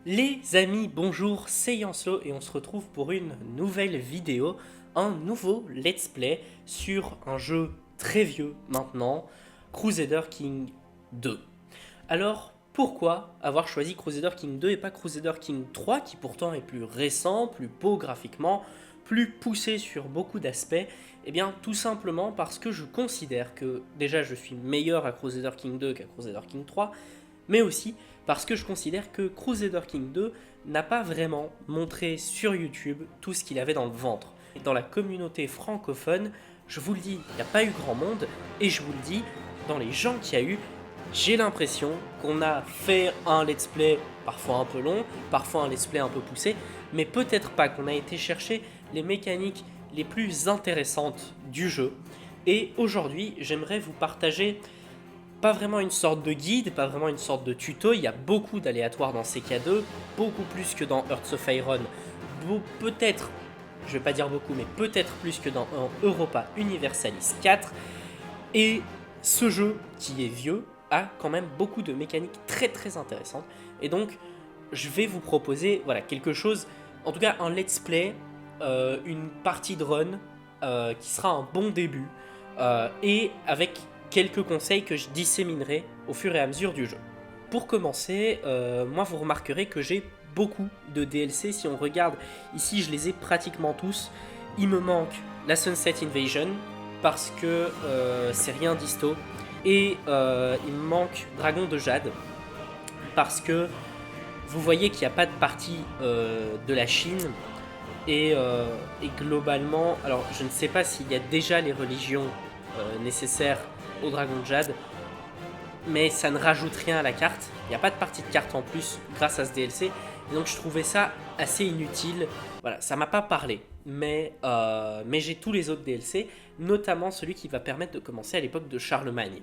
Les amis, bonjour, c'est Yanslo et on se retrouve pour une nouvelle vidéo, un nouveau let's play sur un jeu très vieux maintenant, Crusader King 2. Alors, pourquoi avoir choisi Crusader King 2 et pas Crusader King 3 qui pourtant est plus récent, plus beau graphiquement, plus poussé sur beaucoup d'aspects? Eh bien, tout simplement parce que je considère que déjà je suis meilleur à Crusader King 2 qu'à Crusader King 3, mais aussi parce que je considère que Crusader King 2 n'a pas vraiment montré sur YouTube tout ce qu'il avait dans le ventre. Dans la communauté francophone, je vous le dis, il n'y a pas eu grand monde, et je vous le dis, dans les gens qu'il y a eu, j'ai l'impression qu'on a fait un let's play parfois un peu long, parfois un let's play un peu poussé, mais peut-être pas qu'on a été chercher les mécaniques les plus intéressantes du jeu. Et aujourd'hui, j'aimerais vous partager pas vraiment une sorte de guide, pas vraiment une sorte de tuto, il y a beaucoup d'aléatoires dans CK2, beaucoup plus que dans Hearts of Iron, peut-être, je vais pas dire beaucoup, mais peut-être plus que dans Europa Universalis 4, et ce jeu, qui est vieux, a quand même beaucoup de mécaniques très très intéressantes, et donc je vais vous proposer voilà, quelque chose, en tout cas un let's play, une partie de run, qui sera un bon début, et avec quelques conseils que je disséminerai au fur et à mesure du jeu. Pour commencer, moi vous remarquerez que j'ai beaucoup de DLC. Si on regarde ici, je les ai pratiquement tous. Il me manque la Sunset Invasion parce que c'est rien d'histo. Et il me manque Dragon de Jade parce que vous voyez qu'il n'y a pas de partie de la Chine. Et globalement, alors je ne sais pas s'il y a déjà les religions nécessaires au Dragon de Jade, mais ça ne rajoute rien à la carte. Il n'y a pas de partie de carte en plus grâce à ce DLC, et donc je trouvais ça assez inutile. Voilà, ça m'a pas parlé, mais j'ai tous les autres DLC, notamment celui qui va permettre de commencer à l'époque de Charlemagne.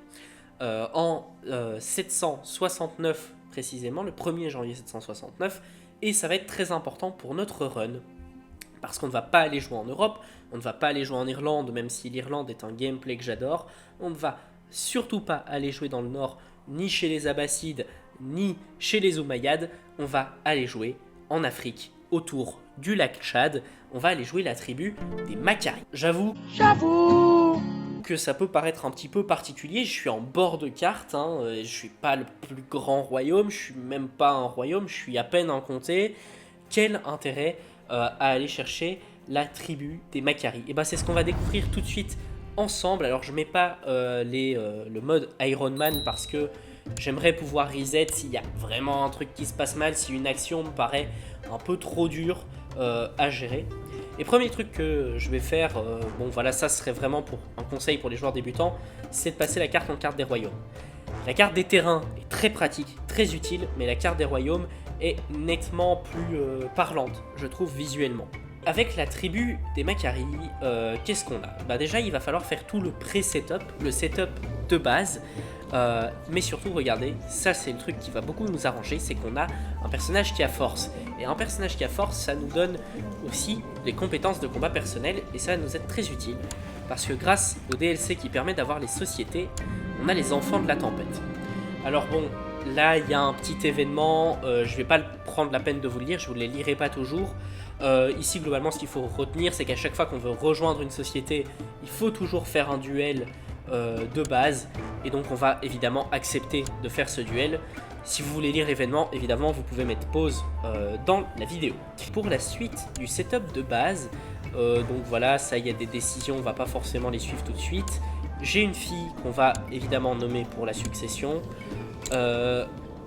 En 769 précisément, le 1er janvier 769, et ça va être très important pour notre run. Parce qu'on ne va pas aller jouer en Europe, on ne va pas aller jouer en Irlande, même si l'Irlande est un gameplay que j'adore. On ne va surtout pas aller jouer dans le nord, ni chez les Abbassides, ni chez les Umayyads. On va aller jouer en Afrique, autour du lac Tchad. On va aller jouer la tribu des Macari. J'avoue que ça peut paraître un petit peu particulier. Je suis en bord de carte, hein. Je suis pas le plus grand royaume, je suis même pas un royaume, je suis à peine un comté. Quel intérêt à aller chercher la tribu des Macari? Et ben c'est ce qu'on va découvrir tout de suite ensemble. Alors je mets pas le mode Iron Man parce que j'aimerais pouvoir reset s'il y a vraiment un truc qui se passe mal, si une action me paraît un peu trop dure à gérer. Et premier truc que je vais faire, bon voilà, ça serait vraiment pour un conseil pour les joueurs débutants, c'est de passer la carte en carte des royaumes. La carte des terrains est très pratique, très utile, mais la carte des royaumes est nettement plus parlante, je trouve, visuellement. Avec la tribu des Macari, qu'est-ce qu'on a? Bah déjà, il va falloir faire tout le pré-setup, le setup de base, mais surtout, regardez, ça c'est le truc qui va beaucoup nous arranger, c'est qu'on a un personnage qui a force. Et un personnage qui a force, ça nous donne aussi des compétences de combat personnel, et ça va nous être très utile, parce que grâce au DLC qui permet d'avoir les sociétés, on a les enfants de la tempête. Alors bon, là il y a un petit événement, je vais pas prendre la peine de vous le lire, je vous les lirai pas toujours. Ici globalement ce qu'il faut retenir, c'est qu'à chaque fois qu'on veut rejoindre une société, il faut toujours faire un duel de base, et donc on va évidemment accepter de faire ce duel. Si vous voulez lire l'événement, évidemment vous pouvez mettre pause dans la vidéo. Pour la suite du setup de base, donc voilà, ça il y a des décisions, on va pas forcément les suivre tout de suite. J'ai une fille qu'on va évidemment nommer pour la succession.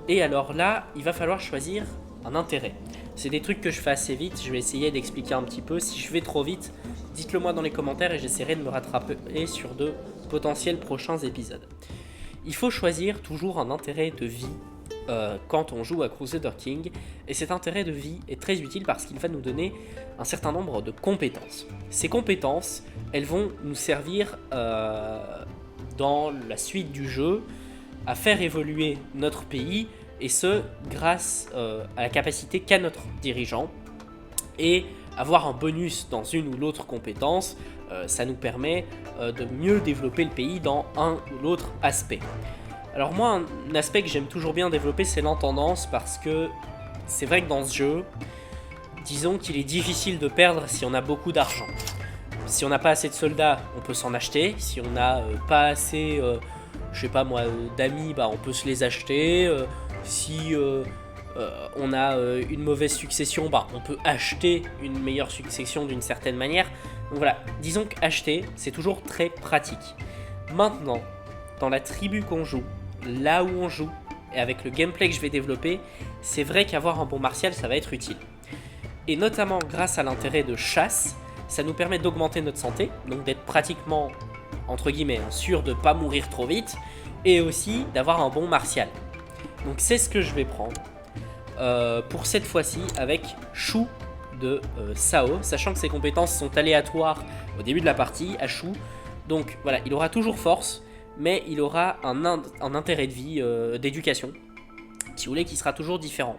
Et alors là, il va falloir choisir un intérêt. C'est des trucs que je fais assez vite, je vais essayer d'expliquer un petit peu. Si je vais trop vite, dites-le moi dans les commentaires et j'essaierai de me rattraper sur de potentiels prochains épisodes. Il faut choisir toujours un intérêt de vie quand on joue à Crusader King, et cet intérêt de vie est très utile parce qu'il va nous donner un certain nombre de compétences. Ces compétences, elles vont nous servir dans la suite du jeu à faire évoluer notre pays, et ce grâce à la capacité qu'a notre dirigeant, et avoir un bonus dans une ou l'autre compétence, ça nous permet de mieux développer le pays dans un ou l'autre aspect. Alors moi, un aspect que j'aime toujours bien développer, c'est l'intendance, parce que c'est vrai que dans ce jeu, disons qu'il est difficile de perdre si on a beaucoup d'argent. Si on n'a pas assez de soldats, on peut s'en acheter. Si on n'a pas assez, je sais pas moi, d'amis, bah on peut se les acheter. Si on a une mauvaise succession, bah on peut acheter une meilleure succession d'une certaine manière. Donc voilà, disons qu'acheter, c'est toujours très pratique. Maintenant, dans la tribu qu'on joue, là où on joue, et avec le gameplay que je vais développer, c'est vrai qu'avoir un bon martial, ça va être utile. Et notamment grâce à l'intérêt de chasse, ça nous permet d'augmenter notre santé, donc d'être pratiquement, entre guillemets, sûr de ne pas mourir trop vite, et aussi d'avoir un bon martial. Donc c'est ce que je vais prendre pour cette fois-ci avec Shu de Sao, sachant que ses compétences sont aléatoires au début de la partie à Shu. Donc voilà, il aura toujours force, mais il aura un intérêt de vie, d'éducation, si vous voulez, qui sera toujours différent.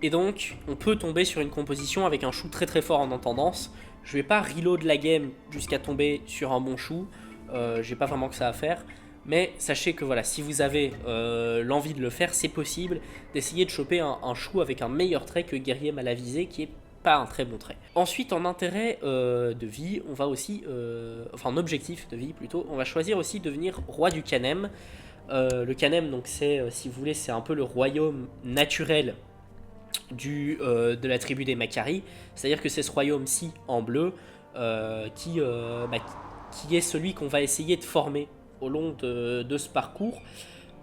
Et donc, on peut tomber sur une composition avec un Shu très très fort en intendance. Je vais pas reload la game jusqu'à tomber sur un bon Shu, j'ai pas vraiment que ça à faire. Mais sachez que voilà, si vous avez l'envie de le faire, c'est possible d'essayer de choper un Shu avec un meilleur trait que Guerrier Malavisé, qui est pas un très bon trait. Ensuite, en intérêt de vie, on va aussi, enfin en objectif de vie plutôt, on va choisir aussi de devenir roi du Kanem. Le Kanem, donc c'est, si vous voulez, c'est un peu le royaume naturel de la tribu des Makari. C'est-à-dire que c'est ce royaume-ci en bleu qui est celui qu'on va essayer de former au long de ce parcours.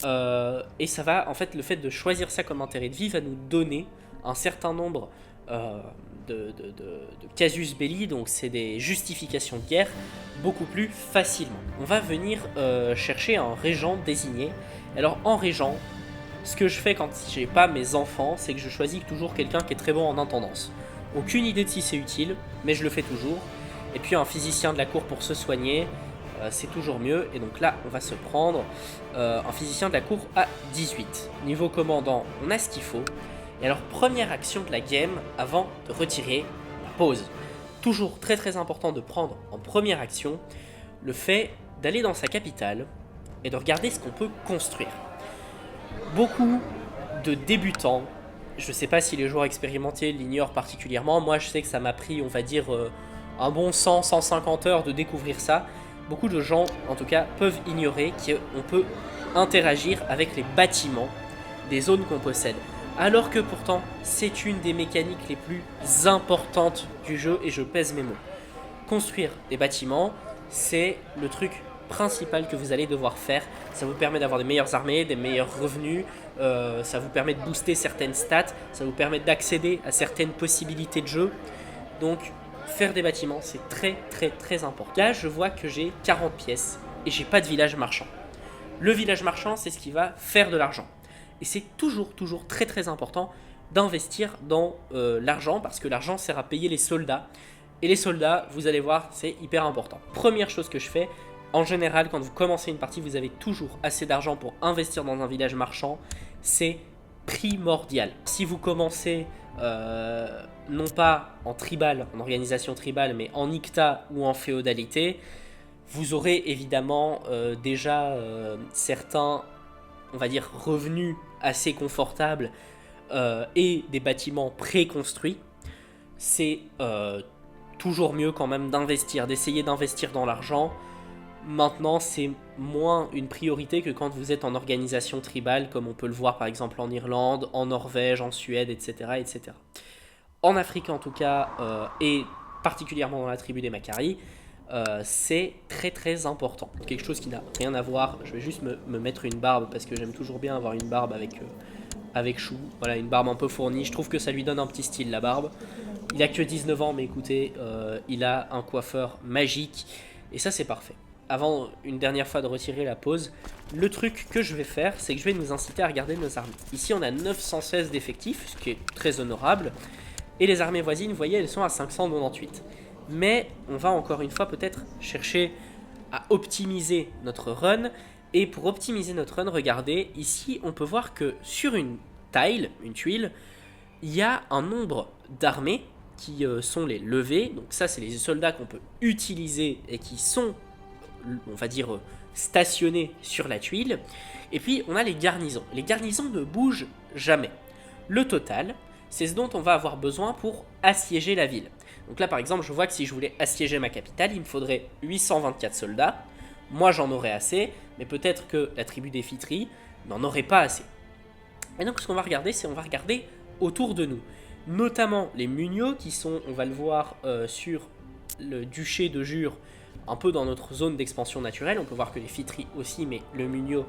Et ça va, en fait, le fait de choisir ça comme intérêt de vie va nous donner un certain nombre de casus belli, donc c'est des justifications de guerre, beaucoup plus facilement. On va venir chercher un régent désigné. Alors en régent, ce que je fais quand j'ai pas mes enfants, c'est que je choisis toujours quelqu'un qui est très bon en intendance. Aucune idée de si c'est utile, mais je le fais toujours. Et puis un physicien de la cour pour se soigner, c'est toujours mieux. Et donc là, on va se prendre un physicien de la cour à 18. Niveau commandant, on a ce qu'il faut. Et alors, première action de la game, avant de retirer la pause. Toujours très très important de prendre en première action le fait d'aller dans sa capitale et de regarder ce qu'on peut construire. Beaucoup de débutants, je ne sais pas si les joueurs expérimentés l'ignorent particulièrement, moi je sais que ça m'a pris, on va dire, un bon 100-150 heures de découvrir ça. Beaucoup de gens, en tout cas, peuvent ignorer qu'on peut interagir avec les bâtiments des zones qu'on possède. Alors que pourtant, c'est une des mécaniques les plus importantes du jeu, et je pèse mes mots. Construire des bâtiments, c'est le truc principal que vous allez devoir faire. Ça vous permet d'avoir des meilleures armées, des meilleurs revenus, ça vous permet de booster certaines stats, ça vous permet d'accéder à certaines possibilités de jeu. Donc, faire des bâtiments, c'est très très très important. Là, je vois que j'ai 40 pièces et j'ai pas de village marchand. Le village marchand, c'est ce qui va faire de l'argent. Et c'est toujours très très important d'investir dans l'argent, parce que l'argent sert à payer les soldats. Et les soldats, vous allez voir, c'est hyper important. Première chose que je fais, en général, quand vous commencez une partie, vous avez toujours assez d'argent pour investir dans un village marchand. C'est primordial. Si vous commencez non pas en tribal, en organisation tribale, mais en Icta ou en féodalité, vous aurez évidemment déjà certains, on va dire, revenus assez confortables et des bâtiments préconstruits. C'est toujours mieux quand même d'investir, d'essayer d'investir dans l'argent. Maintenant, c'est moins une priorité que quand vous êtes en organisation tribale, comme on peut le voir par exemple en Irlande, en Norvège, en Suède, etc. etc. En Afrique en tout cas, et particulièrement dans la tribu des Makari, c'est très très important. Quelque chose qui n'a rien à voir, je vais juste me mettre une barbe, parce que j'aime toujours bien avoir une barbe avec Shu. Voilà, une barbe un peu fournie, je trouve que ça lui donne un petit style, la barbe. Il a que 19 ans, mais écoutez, il a un coiffeur magique, et ça c'est parfait. Avant une dernière fois de retirer la pause, le truc que je vais faire, c'est que je vais nous inciter à regarder nos armées. Ici on a 916 d'effectifs, ce qui est très honorable, et les armées voisines, vous voyez, elles sont à 598. Mais on va encore une fois peut-être chercher à optimiser notre run. Et pour optimiser notre run, regardez, ici on peut voir que sur une tile, une tuile, il y a un nombre d'armées qui sont les levées. Donc ça, c'est les soldats qu'on peut utiliser et qui sont, on va dire, stationnés sur la tuile. Et puis on a les garnisons. Les garnisons ne bougent jamais. Le total, c'est ce dont on va avoir besoin pour assiéger la ville. Donc là par exemple je vois que si je voulais assiéger ma capitale, il me faudrait 824 soldats. Moi j'en aurais assez, mais peut-être que la tribu des Fitri n'en aurait pas assez. Et donc ce qu'on va regarder, c'est on va regarder autour de nous. Notamment les Munio qui sont, on va le voir sur le duché de Jure, un peu dans notre zone d'expansion naturelle. On peut voir que les Fitri aussi, mais le Munio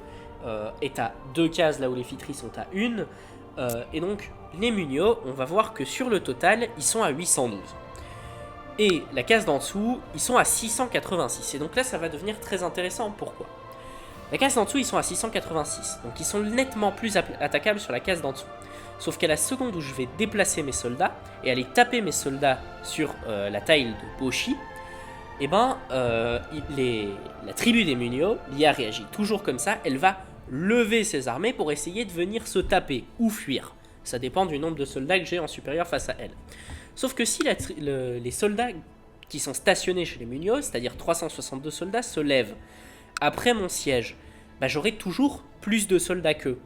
est à 2 cases là où les Fitri sont à 1. Et donc les Munio, on va voir que sur le total, ils sont à 812. Et la case d'en dessous, ils sont à 686. Et donc là, ça va devenir très intéressant. Pourquoi ? La case d'en dessous, ils sont à 686. Donc ils sont nettement plus attaquables sur la case d'en dessous. Sauf qu'à la seconde où je vais déplacer mes soldats et aller taper mes soldats sur la tile de Boshi, et ben, la tribu des Munio, l'IA réagit toujours comme ça. Elle va lever ses armées pour essayer de venir se taper ou fuir. Ça dépend du nombre de soldats que j'ai en supérieur face à elle. Sauf que si les soldats qui sont stationnés chez les Munio, c'est-à-dire 362 soldats, se lèvent après mon siège, bah, j'aurai toujours plus de soldats qu'eux.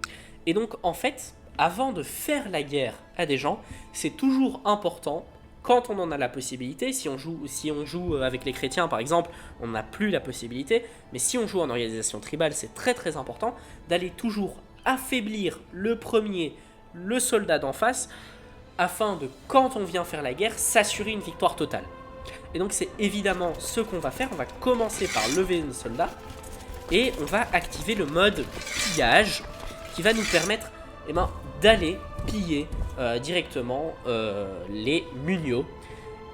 Et donc en fait, avant de faire la guerre à des gens, c'est toujours important, quand on en a la possibilité, si on joue avec les chrétiens par exemple, on n'a plus la possibilité, mais si on joue en organisation tribale, c'est très très important d'aller toujours affaiblir le soldat d'en face, afin de, quand on vient faire la guerre, s'assurer une victoire totale. Et donc c'est évidemment ce qu'on va faire. On va commencer par lever nos soldats et on va activer le mode pillage qui va nous permettre d'aller piller directement les Munio.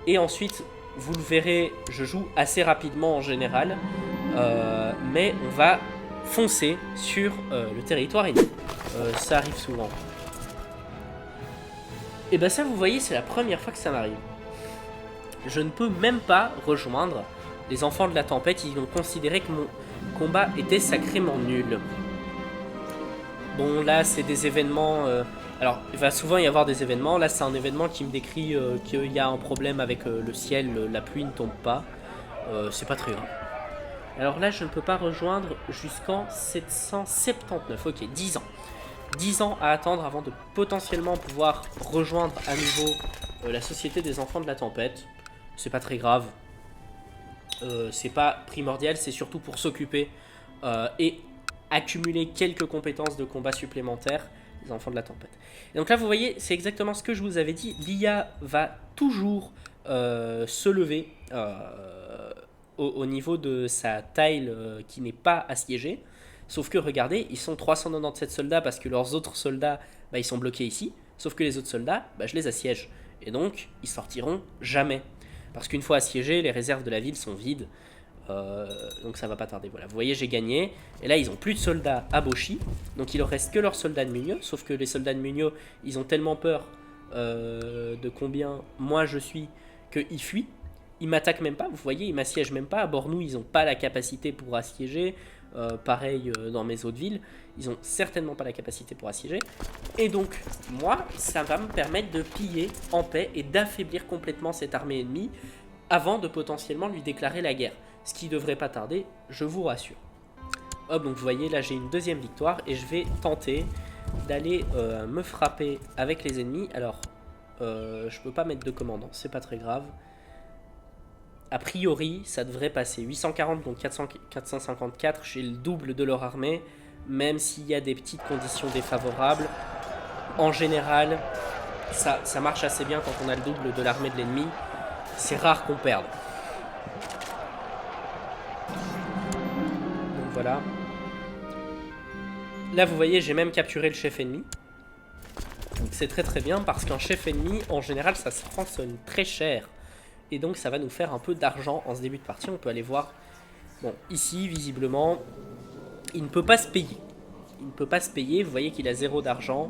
Et ensuite, vous le verrez, je joue assez rapidement en général, mais on va foncer sur le territoire ennemi. Ça arrive souvent. Et ben ça, vous voyez, c'est la première fois que ça m'arrive. Je ne peux même pas rejoindre les enfants de la tempête. Ils ont considéré que mon combat était sacrément nul. Bon, là, c'est des événements... alors, il va souvent y avoir des événements. Là, c'est un événement qui me décrit qu'il y a un problème avec le ciel. La pluie ne tombe pas. C'est pas très grave. Alors là, je ne peux pas rejoindre jusqu'en 779. Ok, 10 ans. 10 ans à attendre avant de potentiellement pouvoir rejoindre à nouveau la Société des Enfants de la Tempête. C'est pas très grave. C'est pas primordial, c'est surtout pour s'occuper et accumuler quelques compétences de combat supplémentaires des Enfants de la Tempête. Et donc là, vous voyez, c'est exactement ce que je vous avais dit. L'IA va toujours se lever au niveau de sa tile qui n'est pas assiégée. Sauf que regardez, ils sont 397 soldats parce que leurs autres soldats, ils sont bloqués ici. Sauf que les autres soldats, je les assiège. Et donc, ils sortiront jamais. Parce qu'une fois assiégés, les réserves de la ville sont vides. Donc ça va pas tarder. Voilà, vous voyez, j'ai gagné. Et là, ils ont plus de soldats à Boshi. Donc il leur reste que leurs soldats de Munio. Sauf que les soldats de Munio, ils ont tellement peur de combien moi je suis qu'ils fuient. Ils m'attaquent même pas. Vous voyez, ils m'assiègent même pas. À Bornou, ils n'ont pas la capacité pour assiéger. Pareil dans mes autres villes, ils ont certainement pas la capacité pour assiéger. Et donc, moi, ça va me permettre de piller en paix et d'affaiblir complètement cette armée ennemie avant de potentiellement lui déclarer la guerre. Ce qui devrait pas tarder, je vous rassure. Hop, donc vous voyez, là j'ai une deuxième victoire et je vais tenter d'aller me frapper avec les ennemis. Alors, je peux pas mettre de commandant, c'est pas très grave. A priori, ça devrait passer. 840 donc 454, j'ai le double de leur armée, même s'il y a des petites conditions défavorables. En général, ça marche assez bien quand on a le double de l'armée de l'ennemi. C'est rare qu'on perde. Donc voilà. Là, vous voyez, j'ai même capturé le chef ennemi. Donc c'est très très bien parce qu'un chef ennemi, en général, ça se rançonne très cher. Et donc ça va nous faire un peu d'argent en ce début de partie. On peut aller voir. Bon, ici, visiblement, il ne peut pas se payer. Il ne peut pas se payer. Vous voyez qu'il a 0 d'argent.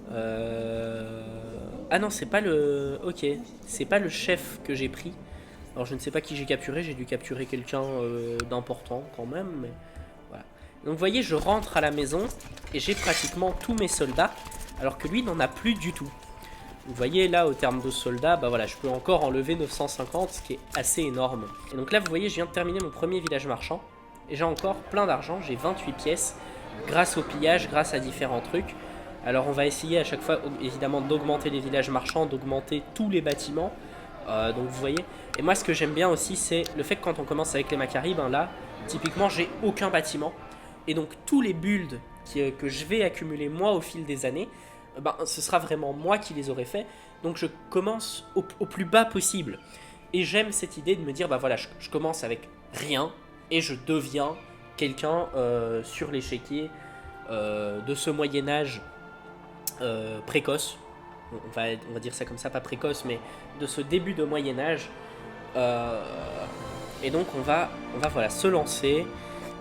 Ah non, c'est pas le... Ok, c'est pas le chef que j'ai pris. Alors je ne sais pas qui j'ai capturé. J'ai dû capturer quelqu'un d'important quand même. Mais voilà. Donc vous voyez, je rentre à la maison et j'ai pratiquement tous mes soldats. Alors que lui n'en a plus du tout. Vous voyez là, au terme de soldats, voilà, je peux encore enlever 950, ce qui est assez énorme. Et donc là, vous voyez, je viens de terminer mon premier village marchand. Et j'ai encore plein d'argent, j'ai 28 pièces, grâce au pillage, grâce à différents trucs. Alors on va essayer à chaque fois évidemment d'augmenter les villages marchands, d'augmenter tous les bâtiments. Donc vous voyez. Et moi ce que j'aime bien aussi c'est le fait que quand on commence avec les Macquarie, ben là typiquement j'ai aucun bâtiment. Et donc tous les builds que je vais accumuler moi au fil des années, ben, ce sera vraiment moi qui les aurai fait. Donc je commence au plus bas possible. Et j'aime cette idée de me dire, bah voilà, je commence avec rien et je deviens quelqu'un sur l'échiquier de ce Moyen-Âge précoce. On va dire ça comme ça, pas précoce, mais de ce début de Moyen-Âge. Et donc on va voilà, se lancer.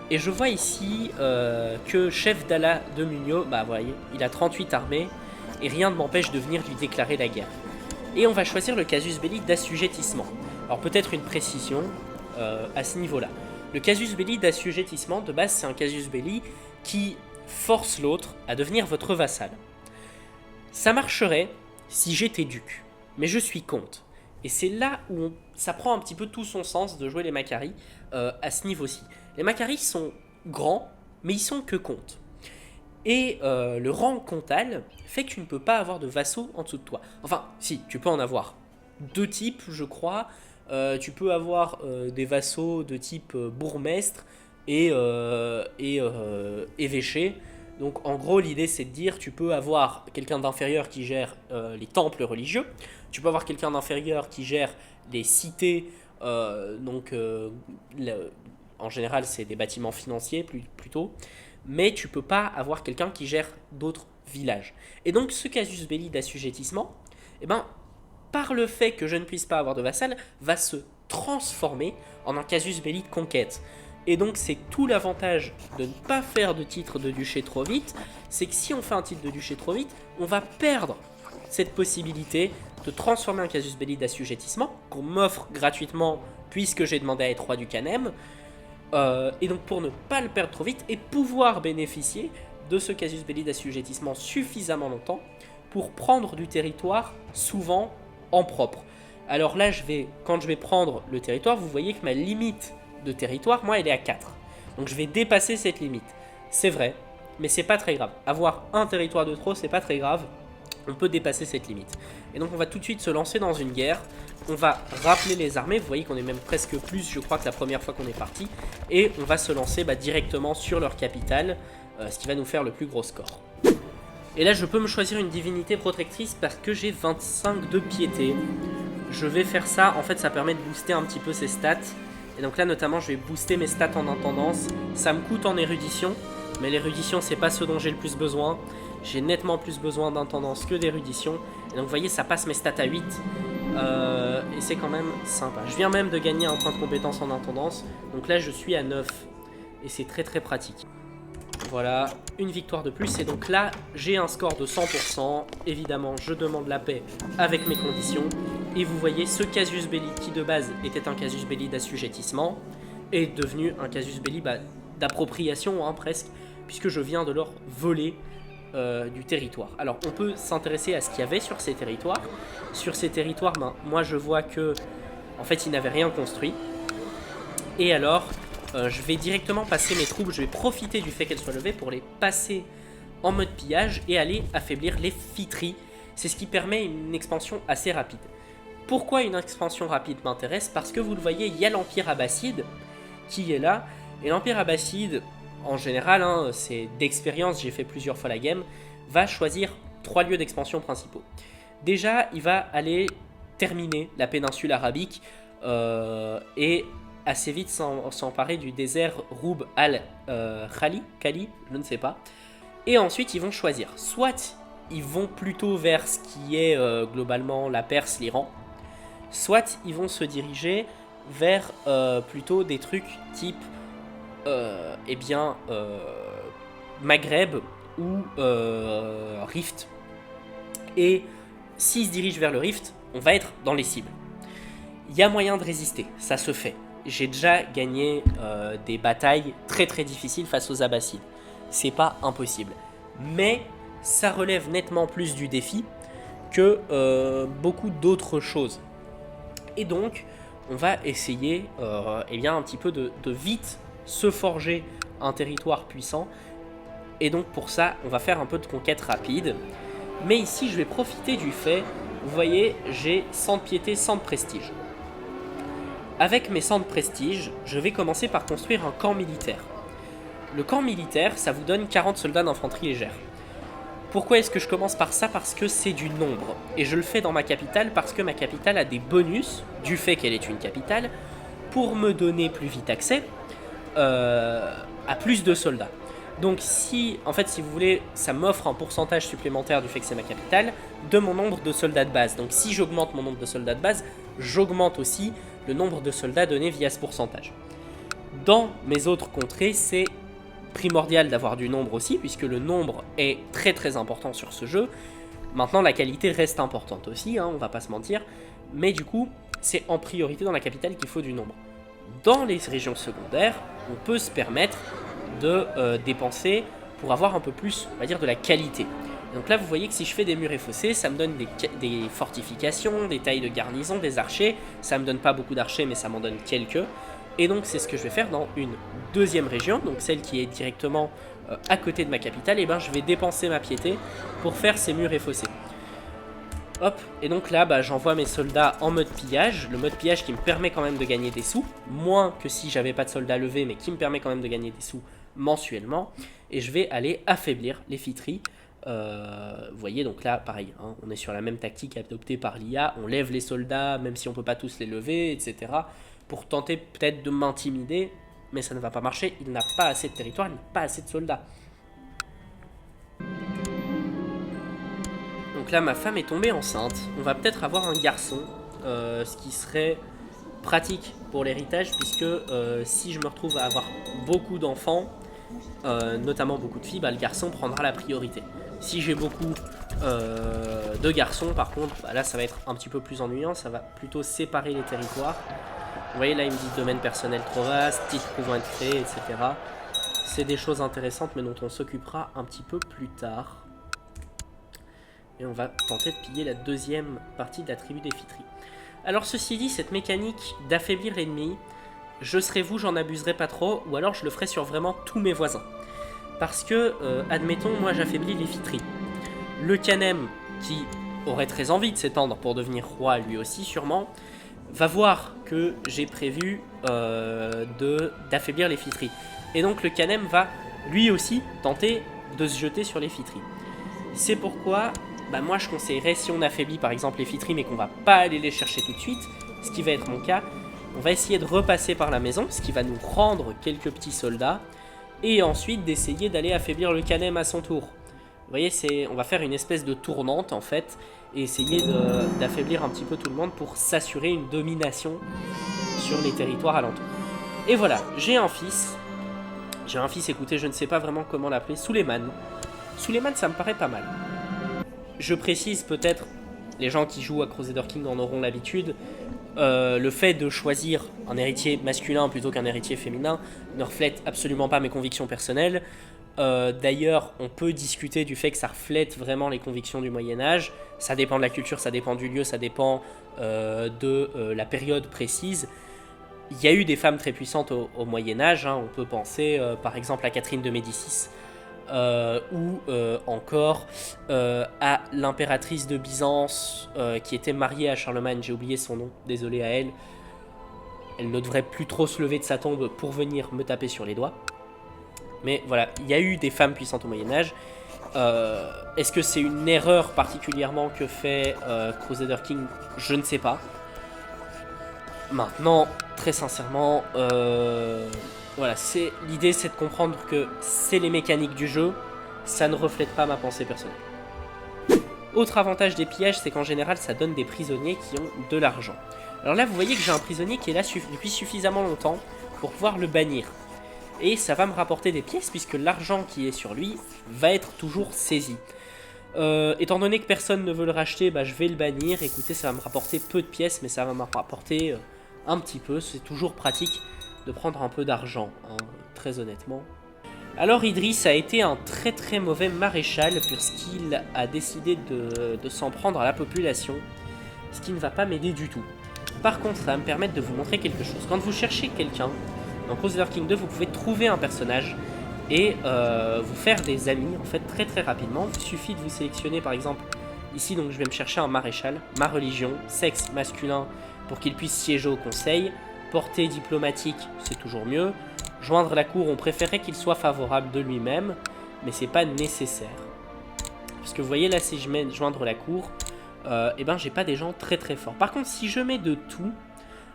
Et je vois ici que chef d'Ala de Munio, bah voyez, il a 38 armées et rien ne m'empêche de venir lui déclarer la guerre. Et on va choisir le casus belli d'assujettissement. Alors peut-être une précision à ce niveau-là. Le casus belli d'assujettissement, de base, c'est un casus belli qui force l'autre à devenir votre vassal. Ça marcherait si j'étais duc, mais je suis comte. Et c'est là où ça prend un petit peu tout son sens de jouer les Macquarie à ce niveau-ci. Les Macquarie sont grands, mais ils sont que comtes. Et le rang comtal fait que tu ne peux pas avoir de vassaux en dessous de toi. Enfin, si, tu peux en avoir deux types, je crois. Tu peux avoir des vassaux de type bourgmestre et évêché. Donc en gros, l'idée c'est de dire, tu peux avoir quelqu'un d'inférieur qui gère les temples religieux. Tu peux avoir quelqu'un d'inférieur qui gère les cités. En général, c'est des bâtiments financiers plutôt. Mais tu peux pas avoir quelqu'un qui gère d'autres villages. Et donc ce casus belli d'assujettissement, eh ben, par le fait que je ne puisse pas avoir de vassal, va se transformer en un casus belli de conquête. Et donc c'est tout l'avantage de ne pas faire de titre de duché trop vite, c'est que si on fait un titre de duché trop vite, on va perdre cette possibilité de transformer un casus belli d'assujettissement, qu'on m'offre gratuitement puisque j'ai demandé à être roi du Canem. Et donc pour ne pas le perdre trop vite et pouvoir bénéficier de ce casus belli d'assujettissement suffisamment longtemps pour prendre du territoire souvent en propre. Alors là, quand je vais prendre le territoire, vous voyez que ma limite de territoire, moi, elle est à 4. Donc je vais dépasser cette limite. C'est vrai, mais c'est pas très grave. Avoir un territoire de trop, c'est pas très grave. On peut dépasser cette limite. Et donc on va tout de suite se lancer dans une guerre. On va rappeler les armées, vous voyez qu'on est même presque plus, je crois, que la première fois qu'on est parti. Et on va se lancer directement sur leur capitale, ce qui va nous faire le plus gros score. Et là, je peux me choisir une divinité protectrice parce que j'ai 25 de piété. Je vais faire ça, en fait, ça permet de booster un petit peu ses stats. Et donc là, notamment, je vais booster mes stats en intendance. Ça me coûte en érudition, mais l'érudition, c'est pas ce dont j'ai le plus besoin. J'ai nettement plus besoin d'intendance que d'érudition. Et donc vous voyez, ça passe mes stats à 8. Et c'est quand même sympa. Je viens même de gagner un point de compétence en intendance. Donc là, je suis à 9. Et c'est très très pratique. Voilà, une victoire de plus. Et donc là, j'ai un score de 100%. Évidemment, je demande la paix avec mes conditions. Et vous voyez, ce casus belli, qui de base était un casus belli d'assujettissement, est devenu un casus belli d'appropriation, hein, presque. Puisque je viens de leur voler du territoire. Alors on peut s'intéresser à ce qu'il y avait sur ces territoires. Sur ces territoires, moi je vois que en fait ils n'avaient rien construit. Et alors je vais directement passer mes troupes, je vais profiter du fait qu'elles soient levées pour les passer en mode pillage et aller affaiblir les Fitri. C'est ce qui permet une expansion assez rapide. Pourquoi une expansion rapide m'intéresse? Parce que vous le voyez, il y a l'Empire Abbasside qui est là. Et l'Empire Abbasside, en général, hein, c'est d'expérience, j'ai fait plusieurs fois la game, va choisir 3 lieux d'expansion principaux. Déjà, il va aller terminer la péninsule arabique et assez vite s'emparer du désert Roub al-Khali, je ne sais pas. Et ensuite, ils vont choisir. Soit ils vont plutôt vers ce qui est globalement la Perse, l'Iran, soit ils vont se diriger vers plutôt des trucs type Maghreb ou Rift. Et s'ils se dirigent vers le Rift, on va être dans les cibles. Il y a moyen de résister, ça se fait. J'ai déjà gagné des batailles très très difficiles face aux Abbassides. C'est pas impossible. Mais ça relève nettement plus du défi que beaucoup d'autres choses. Et donc, on va essayer un petit peu de vite se forger un territoire puissant Et donc pour ça, on va faire un peu de conquête rapide. Mais ici, je vais profiter du fait, vous voyez, j'ai 100 de piété, 100 de prestige. Avec mes 100 de prestige, je vais commencer par construire un camp militaire. Le camp militaire, ça vous donne 40 soldats d'infanterie légère. Pourquoi est-ce que je commence par ça? Parce que c'est du nombre. Et je le fais dans ma capitale parce que ma capitale a des bonus, du fait qu'elle est une capitale, pour me donner plus vite accès à plus de soldats. Donc si vous voulez, ça m'offre un pourcentage supplémentaire du fait que c'est ma capitale, de mon nombre de soldats de base. Donc si j'augmente mon nombre de soldats de base, j'augmente aussi le nombre de soldats donnés via ce pourcentage. Dans mes autres contrées, c'est primordial d'avoir du nombre aussi, puisque le nombre est très très important sur ce jeu. Maintenant, la qualité reste importante aussi, on va pas se mentir, mais du coup, c'est en priorité dans la capitale qu'il faut du nombre. Dans les régions secondaires, on peut se permettre de dépenser pour avoir un peu plus, on va dire, de la qualité. Et donc là, vous voyez que si je fais des murs et fossés, ça me donne des fortifications, des tailles de garnison, des archers. Ça me donne pas beaucoup d'archers, mais ça m'en donne quelques. Et donc c'est ce que je vais faire dans une deuxième région, donc celle qui est directement à côté de ma capitale. Et ben je vais dépenser ma piété pour faire ces murs et fossés. Hop, et donc là j'envoie mes soldats en mode pillage, le mode pillage qui me permet quand même de gagner des sous, moins que si j'avais pas de soldats levés, mais qui me permet quand même de gagner des sous mensuellement. Et je vais aller affaiblir les fiteries. Vous voyez, donc là pareil, on est sur la même tactique adoptée par l'IA, on lève les soldats même si on peut pas tous les lever, etc. pour tenter peut-être de m'intimider, mais ça ne va pas marcher, il n'a pas assez de territoire, il n'a pas assez de soldats. Donc là, ma femme est tombée enceinte, on va peut-être avoir un garçon, ce qui serait pratique pour l'héritage, puisque si je me retrouve à avoir beaucoup d'enfants, notamment beaucoup de filles, le garçon prendra la priorité. Si j'ai beaucoup de garçons, par contre, là ça va être un petit peu plus ennuyant, ça va plutôt séparer les territoires. Vous voyez là il me dit domaine personnel trop vaste, titre pouvant être créé, etc. C'est des choses intéressantes mais dont on s'occupera un petit peu plus tard. Et on va tenter de piller la deuxième partie de la tribu des fiteries. Alors ceci dit, cette mécanique d'affaiblir l'ennemi, je serai vous, j'en abuserai pas trop, ou alors je le ferai sur vraiment tous mes voisins. Parce que, admettons, moi j'affaiblis les fiteries. Le Canem, qui aurait très envie de s'étendre pour devenir roi lui aussi sûrement, va voir que j'ai prévu d'affaiblir les fiteries. Et donc le Canem va lui aussi tenter de se jeter sur les fiteries. C'est pourquoi moi je conseillerais, si on affaiblit par exemple les fiteries mais qu'on va pas aller les chercher tout de suite, ce qui va être mon cas, on va essayer de repasser par la maison, ce qui va nous rendre quelques petits soldats, et ensuite d'essayer d'aller affaiblir le Canem à son tour. Vous voyez, on va faire une espèce de tournante en fait, et essayer d'affaiblir un petit peu tout le monde pour s'assurer une domination sur les territoires alentours. Et voilà, j'ai un fils, écoutez, je ne sais pas vraiment comment l'appeler, Suleiman. Suleiman, ça me paraît pas mal. Je précise peut-être, les gens qui jouent à Crusader King en auront l'habitude, le fait de choisir un héritier masculin plutôt qu'un héritier féminin ne reflète absolument pas mes convictions personnelles. D'ailleurs, on peut discuter du fait que ça reflète vraiment les convictions du Moyen-Âge. Ça dépend de la culture, ça dépend du lieu, ça dépend de la période précise. Il y a eu des femmes très puissantes au Moyen-Âge. On peut penser par exemple à Catherine de Médicis ou encore à l'impératrice de Byzance qui était mariée à Charlemagne. J'ai oublié son nom, désolé à elle. Elle ne devrait plus trop se lever de sa tombe pour venir me taper sur les doigts. Mais voilà, il y a eu des femmes puissantes au Moyen-Âge. Est-ce que c'est une erreur particulièrement que fait Crusader King? Je ne sais pas. Maintenant, très sincèrement, voilà, l'idée c'est de comprendre que c'est les mécaniques du jeu, ça ne reflète pas ma pensée personnelle. Autre avantage des pillages, c'est qu'en général ça donne des prisonniers qui ont de l'argent. Alors là vous voyez que j'ai un prisonnier qui est là depuis suffisamment longtemps pour pouvoir le bannir. Et ça va me rapporter des pièces puisque l'argent qui est sur lui va être toujours saisi. Étant donné que personne ne veut le racheter, je vais le bannir. Écoutez, ça va me rapporter peu de pièces, mais ça va me rapporter un petit peu. C'est toujours pratique de prendre un peu d'argent, très honnêtement. Alors Idriss a été un très très mauvais maréchal puisqu'il a décidé de s'en prendre à la population, ce qui ne va pas m'aider du tout. Par contre, ça va me permettre de vous montrer quelque chose. Quand vous cherchez quelqu'un, dans Crusader King 2, vous pouvez trouver un personnage et vous faire des amis en fait très très rapidement. Il suffit de vous sélectionner par exemple ici, donc je vais me chercher un maréchal, ma religion, sexe masculin pour qu'il puisse siéger au conseil, portée diplomatique, c'est toujours mieux, joindre la cour, on préférait qu'il soit favorable de lui-même, mais c'est pas nécessaire. Parce que vous voyez là, si je mets joindre la cour, et ben j'ai pas des gens très très forts. Par contre, si je mets de tout,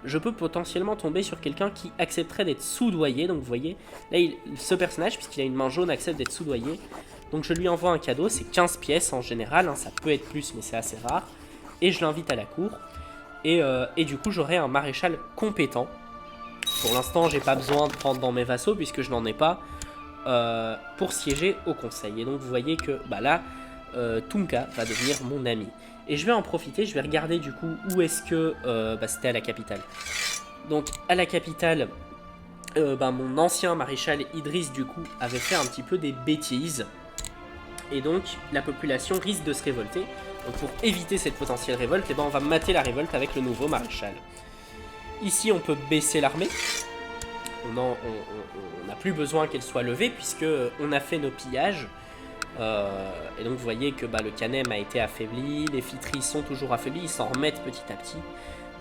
je peux potentiellement tomber sur quelqu'un qui accepterait d'être soudoyé. Donc vous voyez, là ce personnage, puisqu'il a une main jaune, accepte d'être soudoyé. Donc je lui envoie un cadeau, c'est 15 pièces en général, hein, ça peut être plus mais c'est assez rare. Et je l'invite à la cour. Et du coup j'aurai un maréchal compétent. Pour l'instant j'ai pas besoin de prendre dans mes vassaux puisque je n'en ai pas pour siéger au conseil. Et donc vous voyez que bah là, Tunka va devenir mon ami. Et je vais en profiter, je vais regarder du coup où est-ce que... c'était à la capitale. Donc à la capitale, mon ancien maréchal Idriss du coup avait fait un petit peu des bêtises. Et donc la population risque de se révolter. Donc pour éviter cette potentielle révolte, on va mater la révolte avec le nouveau maréchal. Ici on peut baisser l'armée. On n'a plus besoin qu'elle soit levée puisque on a fait nos pillages. Et donc vous voyez que le Canem a été affaibli, les Fitris sont toujours affaiblis, ils s'en remettent petit à petit.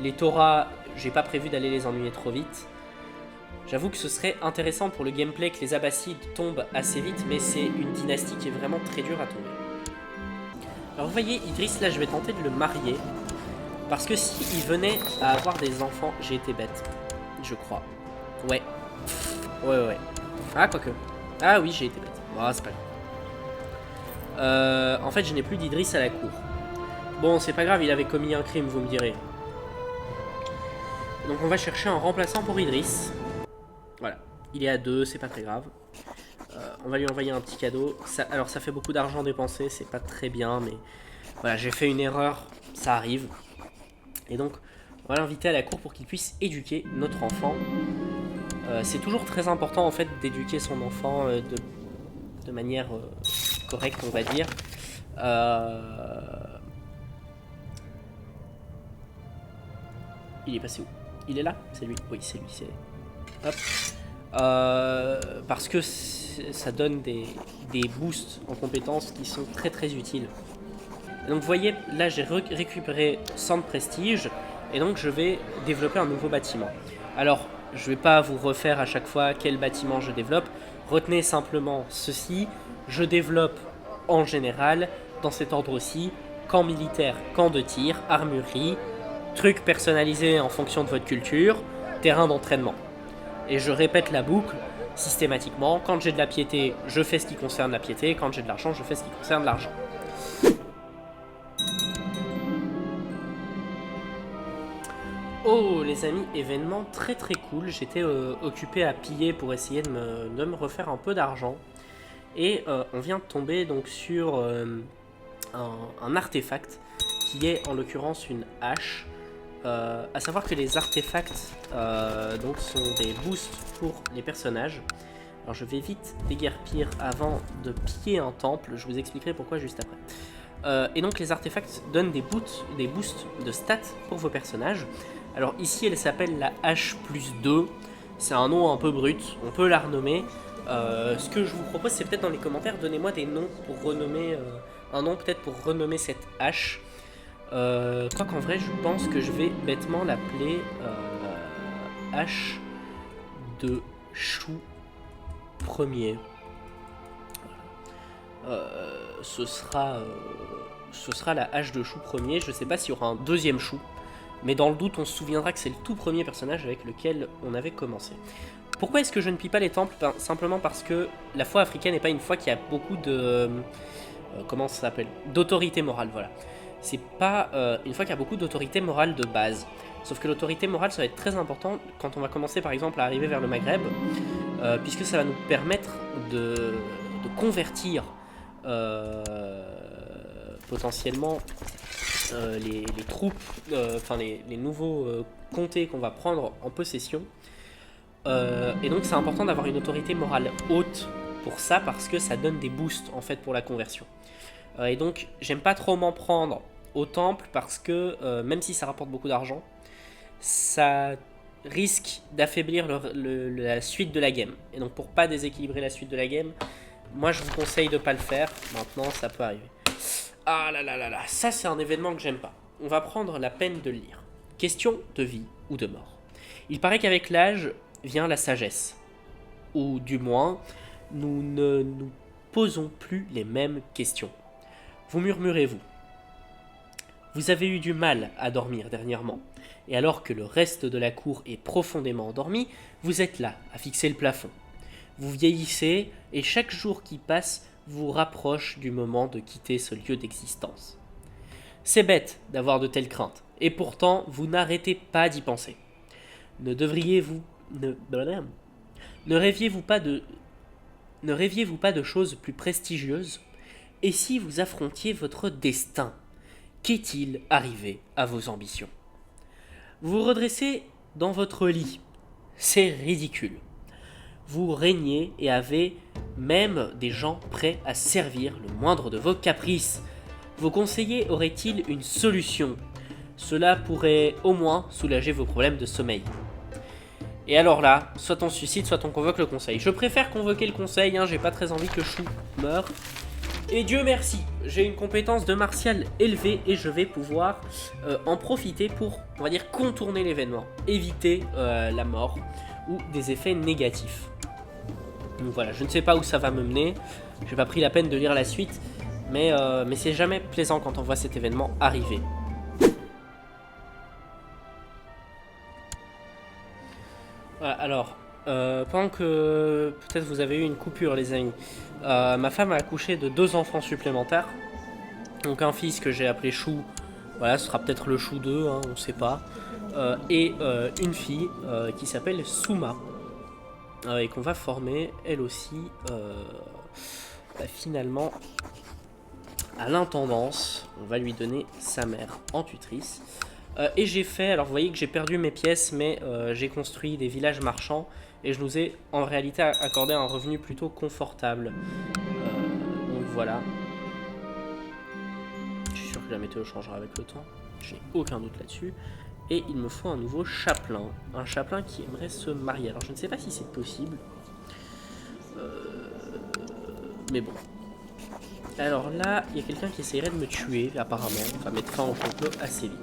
Les Torah, j'ai pas prévu d'aller les ennuyer trop vite. J'avoue que ce serait intéressant pour le gameplay que les Abbassides tombent assez vite, mais c'est une dynastie qui est vraiment très dure à tomber. Alors vous voyez, Idriss, là je vais tenter de le marier, parce que s'il venait à avoir des enfants, j'ai été bête, je crois. Ouais. Ah, quoique. Ah oui, j'ai été bête. Bon, c'est pas grave. En fait, je n'ai plus d'Idriss à la cour. Bon, c'est pas grave, il avait commis un crime, vous me direz. Donc on va chercher un remplaçant pour Idriss. Voilà, il est à 2, c'est pas très grave. On va lui envoyer un petit cadeau. Alors ça fait beaucoup d'argent dépensé, c'est pas très bien, mais voilà, j'ai fait une erreur, ça arrive. Et donc, on va l'inviter à la cour pour qu'il puisse éduquer notre enfant. C'est toujours très important en fait d'éduquer son enfant de manière correcte, on va dire. Il est passé où? Il est là? C'est lui? Oui, c'est lui. Hop. Parce que ça donne des boosts en compétences qui sont très très utiles. Et donc vous voyez, là j'ai récupéré 100 de prestige et donc je vais développer un nouveau bâtiment. Alors je vais pas vous refaire à chaque fois quel bâtiment je développe, retenez simplement ceci, je développe en général dans cet ordre aussi, camp militaire, camp de tir, armurerie, trucs personnalisés en fonction de votre culture, terrain d'entraînement. Et je répète la boucle systématiquement. Quand j'ai de la piété, je fais ce qui concerne la piété. Quand j'ai de l'argent, je fais ce qui concerne l'argent. Oh les amis, événement très très cool. J'étais occupé à piller pour essayer de me refaire un peu d'argent. Et on vient de tomber donc sur un artefact qui est en l'occurrence une hache. À savoir que les artefacts donc sont des boosts pour les personnages. Alors je vais vite déguerpir avant de piller un temple, je vous expliquerai pourquoi juste après. Et donc les artefacts donnent des boosts de stats pour vos personnages. Alors ici elle s'appelle la H+2, c'est un nom un peu brut, on peut la renommer. Ce que je vous propose c'est peut-être dans les commentaires, donnez-moi des noms pour renommer, un nom peut-être pour renommer cette hache. Quoi qu'en vrai, je pense que je vais bêtement l'appeler hache de chou premier. Ce sera la hache de chou premier. Je sais pas s'il y aura un deuxième chou, mais dans le doute, on se souviendra que c'est le tout premier personnage avec lequel on avait commencé. Pourquoi est-ce que je ne pille pas les temples? Simplement parce que la foi africaine n'est pas une foi qui a beaucoup de... comment ça s'appelle? D'autorité morale, voilà. C'est pas une fois qu'il y a beaucoup d'autorité morale de base. Sauf que l'autorité morale, ça va être très important quand on va commencer par exemple à arriver vers le Maghreb, puisque ça va nous permettre de convertir potentiellement les troupes, enfin les nouveaux comtés qu'on va prendre en possession. Et donc c'est important d'avoir une autorité morale haute pour ça, parce que ça donne des boosts en fait pour la conversion. Et donc j'aime pas trop m'en prendre au temple parce que même si ça rapporte beaucoup d'argent, ça risque d'affaiblir la suite de la game. Et donc pour pas déséquilibrer la suite de la game, moi je vous conseille de pas le faire. Maintenant ça peut arriver. Ah là là là là, ça c'est un événement que j'aime pas. On va prendre la peine de le lire. Question de vie ou de mort. Il paraît qu'avec l'âge vient la sagesse. Ou du moins, nous ne nous posons plus les mêmes questions. Vous murmurez-vous. Vous avez eu du mal à dormir dernièrement. Et alors que le reste de la cour est profondément endormi, vous êtes là, à fixer le plafond. Vous vieillissez et chaque jour qui passe vous rapproche du moment de quitter ce lieu d'existence. C'est bête d'avoir de telles craintes, et pourtant vous n'arrêtez pas d'y penser. Ne rêviez-vous pas de choses plus prestigieuses? Et si vous affrontiez votre destin? Qu'est-il arrivé à vos ambitions? Vous vous redressez dans votre lit. C'est ridicule. Vous régnez et avez même des gens prêts à servir le moindre de vos caprices. Vos conseillers auraient-ils une solution? Cela pourrait au moins soulager vos problèmes de sommeil. Et alors là, soit on se suicide, soit on convoque le conseil. Je préfère convoquer le conseil, j'ai pas très envie que Chou meure. Et Dieu merci, j'ai une compétence de martial élevée et je vais pouvoir en profiter pour, on va dire, contourner l'événement, éviter la mort ou des effets négatifs. Donc voilà, je ne sais pas où ça va me mener, j'ai pas pris la peine de lire la suite, mais c'est jamais plaisant quand on voit cet événement arriver. Voilà, alors, pendant que peut-être vous avez eu une coupure les amis, ma femme a accouché de 2 enfants supplémentaires. Donc un fils que j'ai appelé Chou, voilà, ce sera peut-être le Chou 2, on ne sait pas. Et une fille qui s'appelle Souma. Et qu'on va former, elle aussi, finalement, à l'intendance. On va lui donner sa mère en tutrice. Et j'ai fait, alors vous voyez que j'ai perdu mes pièces, mais j'ai construit des villages marchands. Et je nous ai en réalité accordé un revenu plutôt confortable. Donc voilà. Je suis sûr que la météo changera avec le temps. J'ai aucun doute là-dessus. Et il me faut un nouveau chapelain. Un chapelain qui aimerait se marier. Alors je ne sais pas si c'est possible. Mais bon. Alors là, il y a quelqu'un qui essaierait de me tuer, apparemment. Enfin, mettre fin au complot assez vite.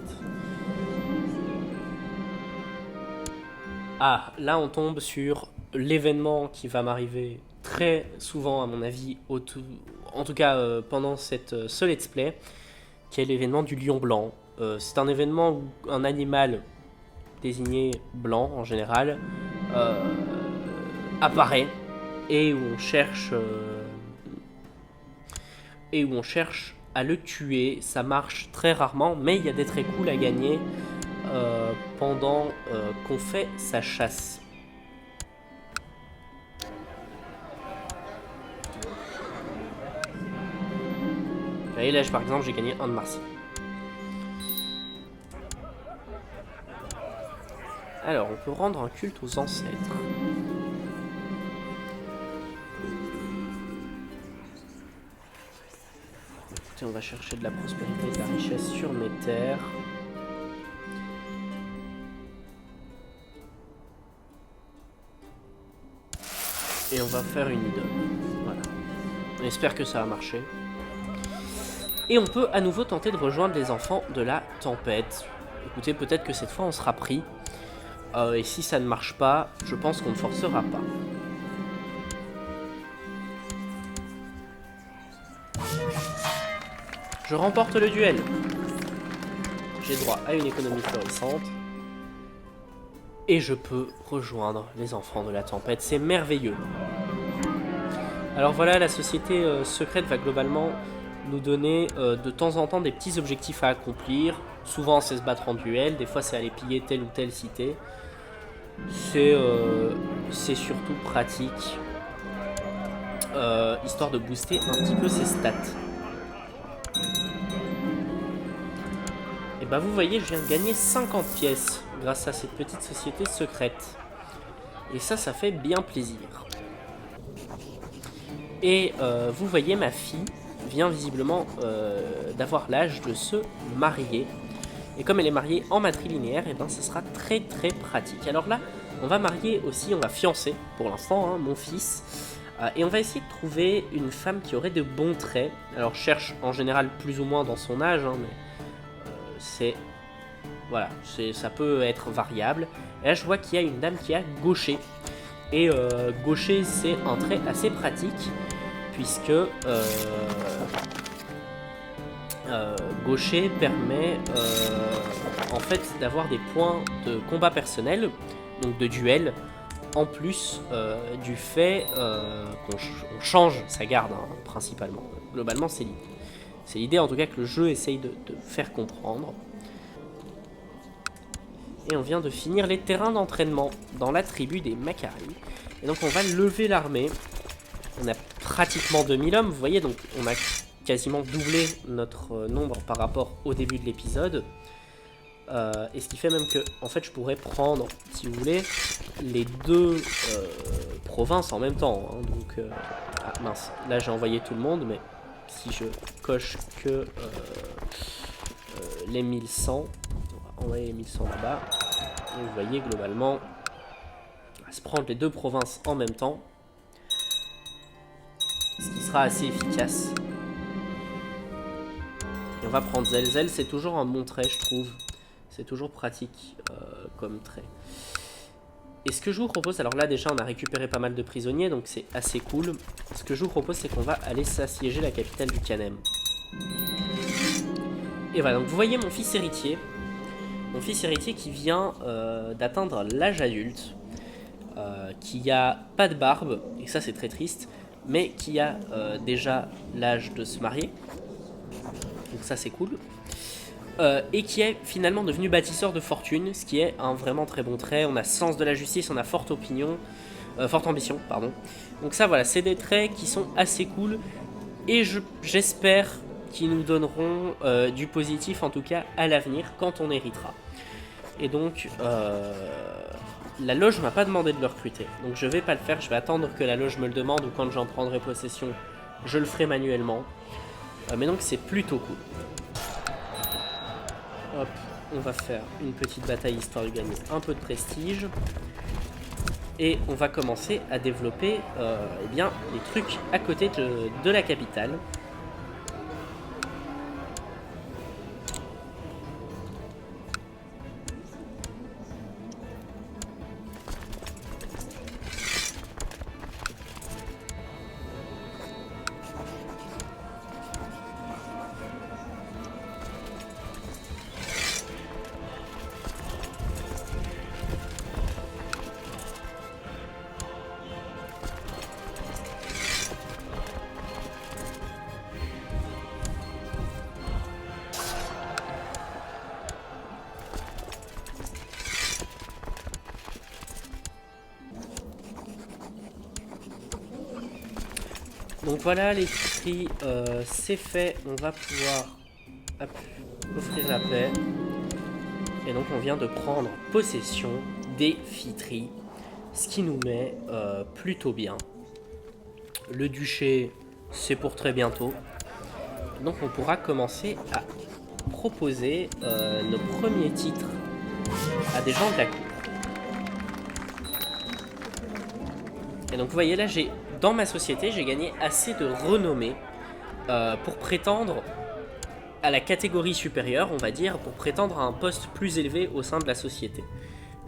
Ah, là on tombe sur l'événement qui va m'arriver très souvent à mon avis, en tout cas pendant ce let's play, qui est l'événement du lion blanc. C'est un événement où un animal désigné blanc en général apparaît et où on cherche à le tuer. Ça marche très rarement, mais il y a des traits cool à gagner pendant qu'on fait sa chasse. Vous voyez là, par exemple, j'ai gagné un de Marcy. Alors, on peut rendre un culte aux ancêtres. Écoutez, on va chercher de la prospérité et de la richesse sur mes terres. Et on va faire une idole. Voilà. On espère que ça va marcher. Et on peut à nouveau tenter de rejoindre les enfants de la tempête. Écoutez, peut-être que cette fois on sera pris. Et si ça ne marche pas, je pense qu'on ne forcera pas. Je remporte le duel. J'ai droit à une économie florissante. Et je peux rejoindre les enfants de la tempête. C'est merveilleux. Alors voilà, la société secrète va globalement nous donner de temps en temps des petits objectifs à accomplir. Souvent c'est se battre en duel, des fois c'est aller piller telle ou telle cité. C'est surtout pratique, histoire de booster un petit peu ses stats. Et bah vous voyez, je viens de gagner 50 pièces grâce à cette petite société secrète. Et ça fait bien plaisir. Et vous voyez, ma fille vient visiblement d'avoir l'âge de se marier. Et comme elle est mariée en matrilinéaire, et ben ça sera très très pratique. Alors là, on va marier aussi, on va fiancer pour l'instant hein, mon fils. Et on va essayer de trouver une femme qui aurait de bons traits. Alors je cherche en général plus ou moins dans son âge, hein, mais c'est... Voilà, ça peut être variable. Et là je vois qu'il y a une dame qui a gaucher. Et gaucher c'est un trait assez pratique, puisque gaucher permet en fait d'avoir des points de combat personnel, donc de duel, en plus du fait qu'on change sa garde hein, principalement. Globalement c'est l'idée. C'est l'idée en tout cas que le jeu essaye de faire comprendre. Et on vient de finir les terrains d'entraînement dans la tribu des Makari. Et donc on va lever l'armée. On a pratiquement 2000 hommes, vous voyez, donc on a quasiment doublé notre nombre par rapport au début de l'épisode. Et ce qui fait même que, en fait, je pourrais prendre, si vous voulez, les deux provinces en même temps. Hein, donc, ah mince, là j'ai envoyé tout le monde, mais si je coche que les 1100, on va envoyer les 1100 là-bas. Et vous voyez, globalement, on va se prendre les deux provinces en même temps. Ce qui sera assez efficace. Et on va prendre Zelzel, c'est toujours un bon trait, je trouve. C'est toujours pratique comme trait. Et ce que je vous propose, alors là déjà on a récupéré pas mal de prisonniers, donc c'est assez cool. Ce que je vous propose, c'est qu'on va aller s'assiéger la capitale du Kanem. Et voilà, donc vous voyez mon fils héritier. Mon fils héritier qui vient d'atteindre l'âge adulte. Qui a pas de barbe, et ça c'est très triste, mais qui a déjà l'âge de se marier. Donc ça c'est cool. Et qui est finalement devenu bâtisseur de fortune, ce qui est un vraiment très bon trait. On a sens de la justice, on a forte ambition, pardon. Donc ça voilà, c'est des traits qui sont assez cool, et j'espère qu'ils nous donneront du positif en tout cas à l'avenir quand on héritera. Et donc la loge m'a pas demandé de le recruter, donc je vais pas le faire, je vais attendre que la loge me le demande, ou quand j'en prendrai possession, je le ferai manuellement. Mais donc c'est plutôt cool. Hop, on va faire une petite bataille histoire de gagner un peu de prestige. Et on va commencer à développer eh bien, les trucs à côté de la capitale. Donc voilà, les tri c'est fait, on va pouvoir offrir la paix. Et donc on vient de prendre possession des Fitri, ce qui nous met plutôt bien. Le duché, c'est pour très bientôt. Donc on pourra commencer à proposer nos premiers titres à des gens de la cour. Et donc vous voyez là, dans ma société, j'ai gagné assez de renommée pour prétendre à la catégorie supérieure, on va dire, pour prétendre à un poste plus élevé au sein de la société.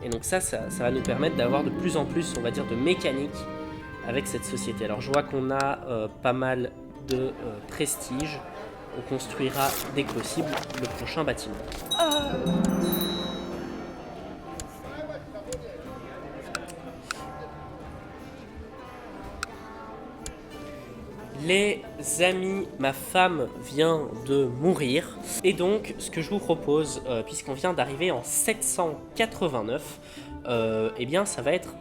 Et donc ça va nous permettre d'avoir de plus en plus, on va dire, de mécanique avec cette société. Alors je vois qu'on a pas mal de prestige. On construira dès que possible le prochain bâtiment. Les amis, ma femme vient de mourir. Et donc, ce que je vous propose, puisqu'on vient d'arriver en 789, eh bien, ça va être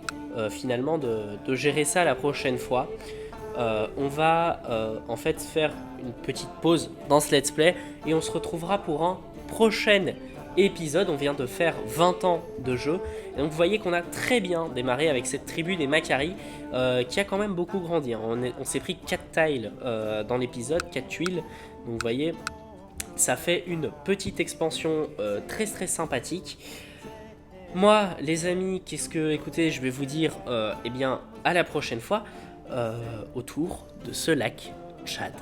finalement de gérer ça la prochaine fois. On va en fait faire une petite pause dans ce let's play et on se retrouvera pour un prochain épisode. On vient de faire 20 ans de jeu et donc vous voyez qu'on a très bien démarré avec cette tribu des Makari qui a quand même beaucoup grandi. On s'est pris 4 tiles dans l'épisode, 4 tuiles, donc vous voyez ça fait une petite expansion très sympathique. Moi, les amis, écoutez, je vais vous dire, eh bien, à la prochaine fois, autour de ce lac Tchad.